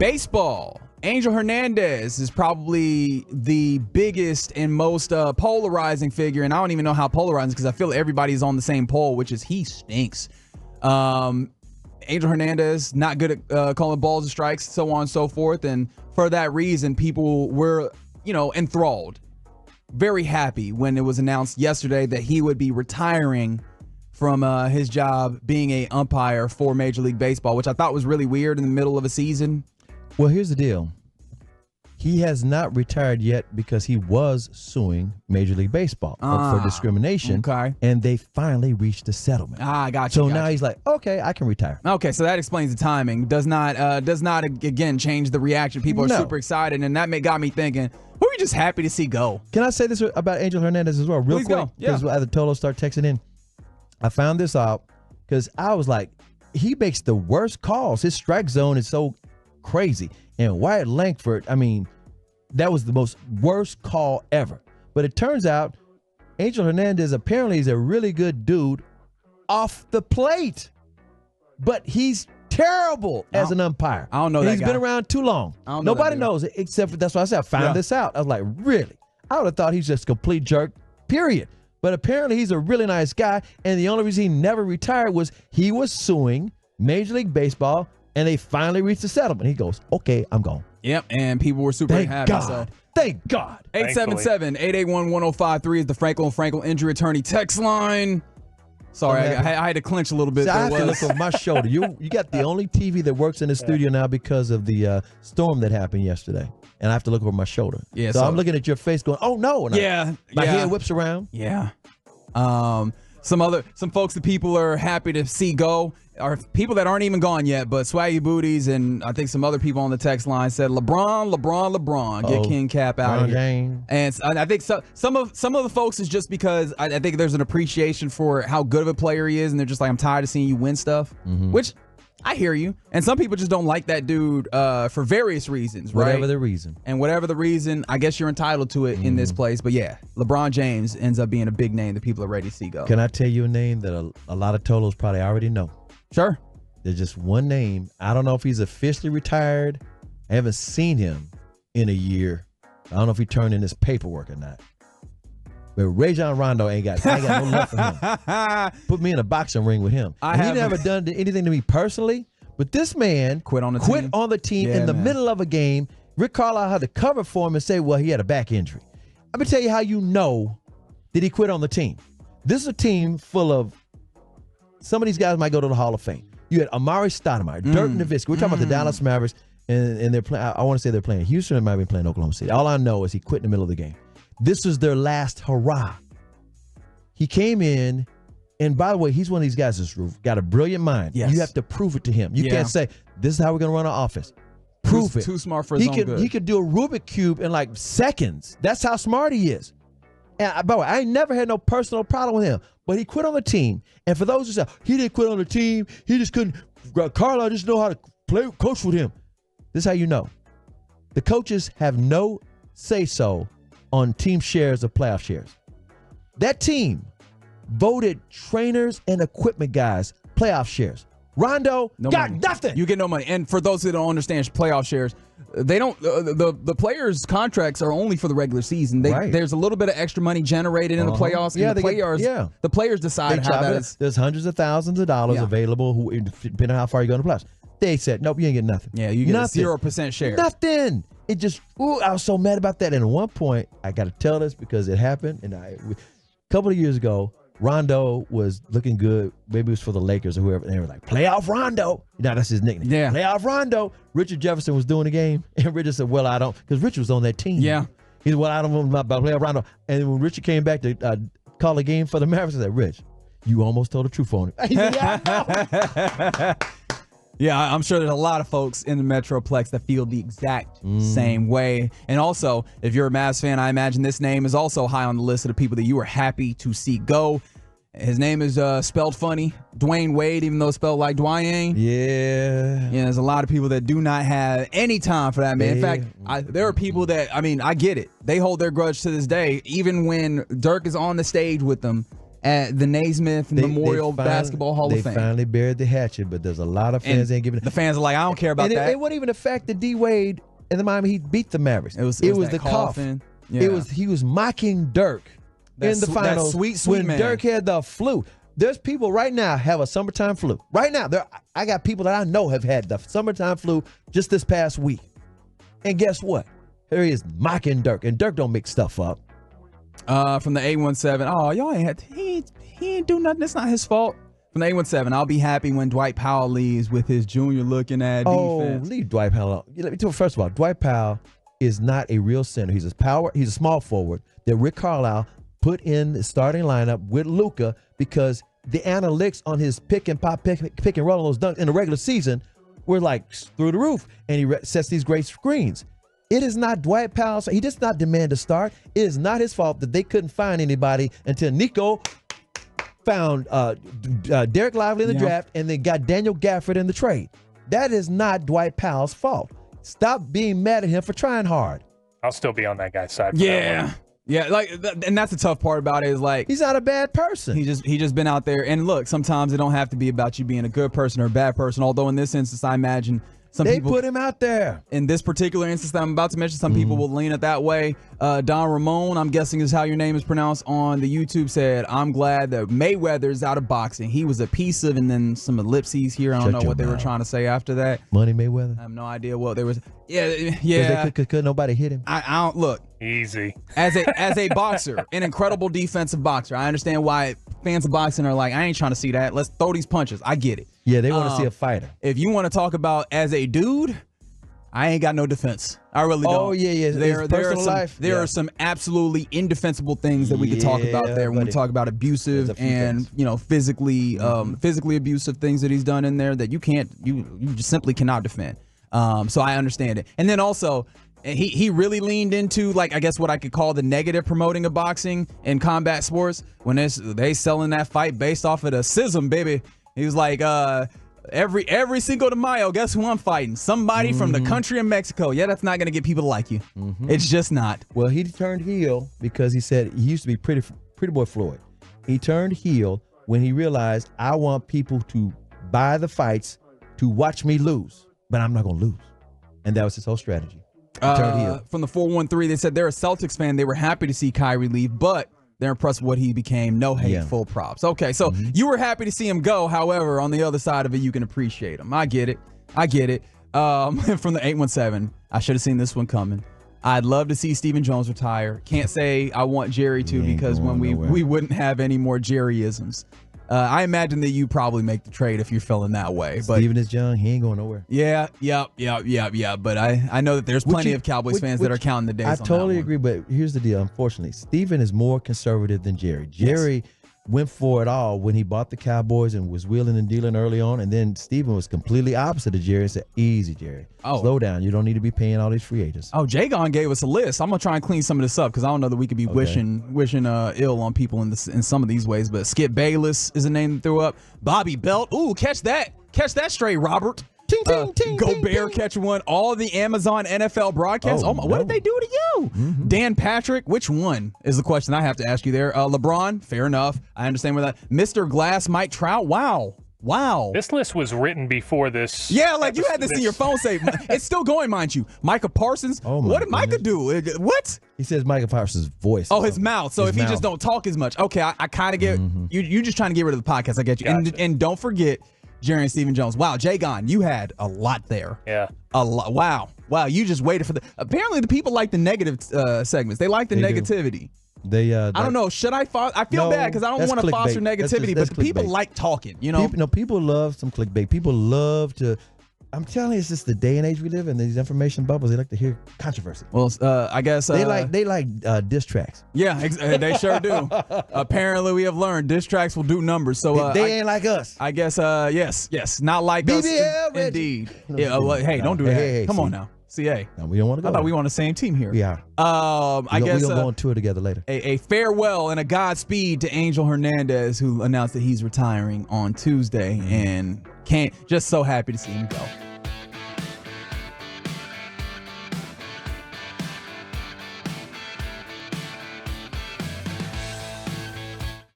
Baseball. Angel Hernandez is probably the biggest and most polarizing figure, and I don't even know how polarizing because I feel everybody's on the same pole, which is he stinks. Angel Hernandez, not good at calling balls and strikes, so on and so forth, and for that reason, people were, enthralled. Very happy when it was announced yesterday that he would be retiring from his job being a umpire for Major League Baseball, which I thought was really weird in the middle of a season. Well, here's the deal. He has not retired yet because he was suing Major League Baseball for discrimination. Okay. And they finally reached a settlement. I got you. So now he's like, okay, I can retire. Okay, so that explains the timing. Does not again change the reaction. People are super excited, and that got me thinking, who are we just happy to see go? Can I say this about Angel Hernandez as well, real Please quick? go. Yeah. Because as the Tolo start texting in, I found this out because I was like, he makes the worst calls. His strike zone is so crazy. And Wyatt Langford, I mean, that was the most worst call ever. But it turns out Angel Hernandez apparently is a really good dude off the plate. But he's terrible as an umpire. I don't know that He's guy. been around too long. Nobody knows it except for, that's why I said I found this out. I was like, really? I would have thought he's just a complete jerk, period. But apparently he's a really nice guy. And the only reason he never retired was he was suing Major League Baseball, and they finally reached a settlement. He goes, okay, I'm gone. Yep, and people were super happy. Thank God. 877-881-1053 is the Franklin injury attorney text line. Sorry, I had to clinch a little bit. See, I have to look over my shoulder. You got the only TV that works in the studio now because of the storm that happened yesterday. And I have to look over my shoulder. Yeah, so I'm looking at your face going, oh, no. And my head whips around. Yeah. Some folks that people are happy to see go are people that aren't even gone yet, but Swaggy Booties and I think some other people on the text line said LeBron, get King Cap out of here. And I think some of the folks is just because I think there's an appreciation for how good of a player he is, and they're just like, I'm tired of seeing you win stuff, which I hear you. And some people just don't like that dude for various reasons, right? Whatever the reason. And whatever the reason, I guess you're entitled to it in this place. But yeah, LeBron James ends up being a big name that people are ready to see go. Can I tell you a name that a lot of Tolos probably already know? Sure. There's just one name. I don't know if he's officially retired. I haven't seen him in a year. I don't know if he turned in his paperwork or not. But Rajon Rondo I ain't got no love for him. Put me in a boxing ring with him. He never done anything to me personally, but this man quit on the team in the middle of a game. Rick Carlisle had to cover for him and say, well, he had a back injury. I'm going to tell you how you know that he quit on the team. This is a team full of, some of these guys might go to the Hall of Fame. You had Amari Stoudemire, Dirk Nowitzki. We're talking about the Dallas Mavericks, and they're playing. I want to say they're playing Houston. They might be playing Oklahoma City. All I know is he quit in the middle of the game. This was their last hurrah. He came in, and by the way, he's one of these guys that's got a brilliant mind. Yes. You have to prove it to him. You can't say, this is how we're going to run our offense. Prove it. Too smart for his own good. He could do a Rubik Cube in like seconds. That's how smart he is. And by the way, I ain't never had no personal problem with him, but he quit on the team. And for those who say, he didn't quit on the team, he just couldn't, Carlisle just know how to coach with him. This is how you know. The coaches have no say-so on team shares or playoff shares. That team voted trainers and equipment guys playoff shares. Rondo got nothing. You get no money. And for those that don't understand playoff shares, they don't. The players' contracts are only for the regular seaon. There's a little bit of extra money generated in the playoffs. Yeah, the players decide how that is. There's hundreds of thousands of dollars available, depending on how far you go in the playoffs. They said, nope, you ain't getting nothing. Yeah, you get nothing. 0% share. Nothing. It just, I was so mad about that. And at one point, I got to tell this because it happened. And a couple of years ago, Rondo was looking good. Maybe it was for the Lakers or whoever. And they were like, playoff Rondo. Now that's his nickname. Yeah. Playoff Rondo. Richard Jefferson was doing the game. And Richard said, well, I don't. Because Richard was on that team. Yeah. He said, well, I don't know about playoff Rondo. And when Richard came back to call a game for the Mavericks, I said, Rich, you almost told the truth on it. He said, yeah. Yeah, I'm sure there's a lot of folks in the Metroplex that feel the exact same way. And also, if you're a Mavs fan, I imagine this name is also high on the list of the people that you are happy to see go. His name is spelled funny, Dwayne Wade, even though it's spelled like Dwayne. Yeah. Yeah, there's a lot of people that do not have any time for that, man. In fact, there are people that, I get it. They hold their grudge to this day. Even when Dirk is on the stage with them, at the Naismith Memorial Basketball Hall of Fame. They finally buried the hatchet, but there's a lot of fans ain't giving it. The fans are like, I don't care about that. It wasn't even the fact that D Wade and the Miami Heat beat the Mavericks. It was the coughing. Yeah. He was mocking Dirk in the finals. That sweet when man. Dirk had the flu. There's people right now have a summertime flu. Right now, I got people that I know have had the summertime flu just this past week. And guess what? Here he is mocking Dirk, and Dirk don't make stuff up. From the 817, oh, y'all ain't he ain't do nothing. It's not his fault. From the 817, I'll be happy when Dwight Powell leaves with his junior looking at defense. Leave Dwight Powell alone. Let me tell you, first of all, Dwight Powell is not a real center. He's a small forward that Rick Carlisle put in the starting lineup with Luka because the analytics on his pick and pop, pick and roll on those dunks in the regular season were like through the roof, and he sets these great screens. It is not Dwight Powell. He does not demand to start. It is not his fault that they couldn't find anybody until Nico found Derek Lively in the draft and then got Daniel Gafford in the trade. That is not Dwight Powell's fault. Stop being mad at him for trying hard. I'll still be on that guy's side. For that one. Yeah, and that's the tough part about it is like he's not a bad person. He just been out there, and look, sometimes it don't have to be about you being a good person or a bad person. Although in this instance, I imagine they put him out there. In this particular instance that I'm about to mention, some people will lean it that way. Don Ramon, I'm guessing is how your name is pronounced on the YouTube, said, I'm glad that Mayweather's out of boxing. He was a piece of, and then some ellipses here. I don't know what they were trying to say after that. Money Mayweather? I have no idea what they was. Yeah. Could nobody hit him? I don't look. Easy. As a boxer, an incredible defensive boxer. I understand why fans of boxing are like, I ain't trying to see that. Let's throw these punches. I get it. Yeah, they want to see a fighter. If you want to talk about as a dude, I ain't got no defense. I really don't. Oh, yeah. There are some absolutely indefensible things that we could talk about there when we talk about abusive and physically abusive things that he's done in there that you just simply cannot defend. So I understand it. And then also, he really leaned into, like, I guess what I could call the negative promoting of boxing and combat sports when they selling that fight based off of the schism, baby. He was like, every Cinco de Mayo, guess who I'm fighting? Somebody from the country of Mexico. Yeah, that's not going to get people to like you. It's just not. Well, he turned heel because he said he used to be Pretty Boy Floyd. He turned heel when he realized I want people to buy the fights to watch me lose, but I'm not going to lose. And that was his whole strategy. From the 413, they said they're a Celtics fan. They were happy to see Kyrie leave, but they're impressed with what he became. No hate, full props. Okay, so you were happy to see him go. However, on the other side of it, you can appreciate him. I get it. From the 817, I should have seen this one coming. I'd love to see Stephen Jones retire. Can't say I want Jerry to because when we wouldn't have any more Jerryisms. I imagine that you probably make the trade if you're feeling that way. But Steven is young. He ain't going nowhere. Yeah. But I know that there's plenty of Cowboys fans that are counting the days on that one. I totally agree, but here's the deal. Unfortunately, Steven is more conservative than Jerry. Jerry went for it all when he bought the Cowboys and was wheeling and dealing early on, and then Steven was completely opposite of Jerry and said, easy, Jerry. Slow down. You don't need to be paying all these free agents. Jagon gave us a list. I'm going to try and clean some of this up because I don't know that we could be wishing ill on people in some of these ways, but Skip Bayless is a name that threw up. Bobby Belt. Ooh, catch that straight, Robert. Ting, ting, ting, Gobert catch one. All the Amazon NFL broadcasts. What did they do to you? Dan Patrick, which one is the question I have to ask you there? LeBron, fair enough. I understand where that. Mr. Glass, Mike Trout. Wow. This list was written before this. Yeah, like you had to see your phone say. It's still going, mind you. Micah Parsons. What did Micah do? What? He says Micah Parsons' voice. Oh, his mouth. So if he just don't talk as much. Okay, I kind of get you just trying to get rid of the podcast. I get you. Gotcha. And don't forget Jerry and Stephen Jones. Wow, Jagon, you had a lot there. Yeah. A lot. Wow, you just waited for apparently the people like the negative segments. They like the negativity. I don't know. Should I I feel bad because I don't want to foster negativity, but people like talking, People love some clickbait. People love to. I'm telling you, it's just the day and age we live in. These information bubbles. They like to hear controversy. Well, I guess they like diss tracks. Yeah, they sure do. Apparently, we have learned diss tracks will do numbers. So they ain't like us. I guess yes, not like BBL, us. Indeed. Hey, don't do that. Hey, Come on now. CA. No, we don't want to go. I thought we were on the same team here. We are. I guess we're gonna go on tour together later. A farewell and a Godspeed to Angel Hernandez, who announced that he's retiring on Tuesday, and just so happy to see him go.